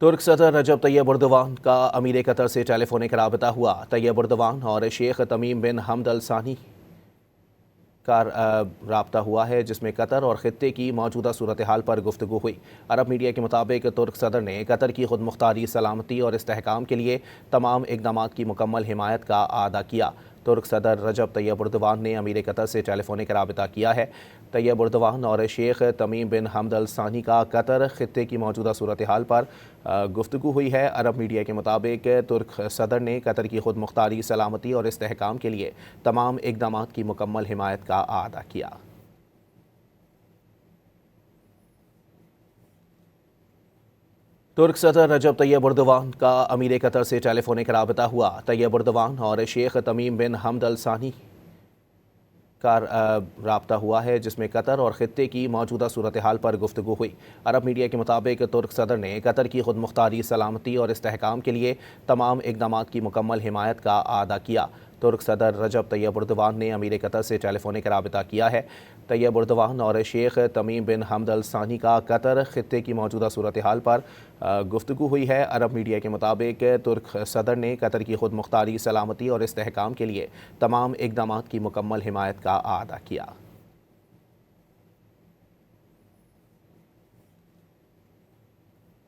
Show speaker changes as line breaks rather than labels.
ترک صدر رجب طیب اردوان کا امیر قطر سے ٹیلی فونک رابطہ ہوا۔ طیب اردوان اور شیخ تمیم بن حمد ال ثانی کا رابطہ ہوا ہے، جس میں قطر اور خطے کی موجودہ صورتحال پر گفتگو ہوئی۔ عرب میڈیا کے مطابق ترک صدر نے قطر کی خود مختاری، سلامتی اور استحکام کے لیے تمام اقدامات کی مکمل حمایت کا اعادہ کیا۔ ترک صدر رجب طیب اردوان نے امیر قطر سے ٹیلی فونک رابطہ کیا ہے۔ طیب اردوان اور شیخ تمیم بن حمد ال ثانی کا قطر خطے کی موجودہ صورتحال پر گفتگو ہوئی ہے۔ عرب میڈیا کے مطابق ترک صدر نے قطر کی خود مختاری، سلامتی اور استحکام کے لیے تمام اقدامات کی مکمل حمایت کا اعادہ کیا۔ ترک صدر رجب طیب اردوان کا امیر قطر سے ٹیلی فونک رابطہ ہوا۔ طیب اردوان اور شیخ تمیم بن حمد ال ثانی کا رابطہ ہوا ہے، جس میں قطر اور خطے کی موجودہ صورتحال پر گفتگو ہوئی۔ عرب میڈیا کے مطابق ترک صدر نے قطر کی خود مختاری، سلامتی اور استحکام کے لیے تمام اقدامات کی مکمل حمایت کا اعادہ کیا۔ ترک صدر رجب طیب اردوان نے امیر قطر سے ٹیلی فونک رابطہ کیا ہے۔ طیب اردوان اور شیخ تمیم بن حمد ال ثانی کا قطر خطے کی موجودہ صورتحال پر گفتگو ہوئی ہے۔ عرب میڈیا کے مطابق ترک صدر نے قطر کی خود مختاری، سلامتی اور استحکام کے لیے تمام اقدامات کی مکمل حمایت کا اعادہ کیا۔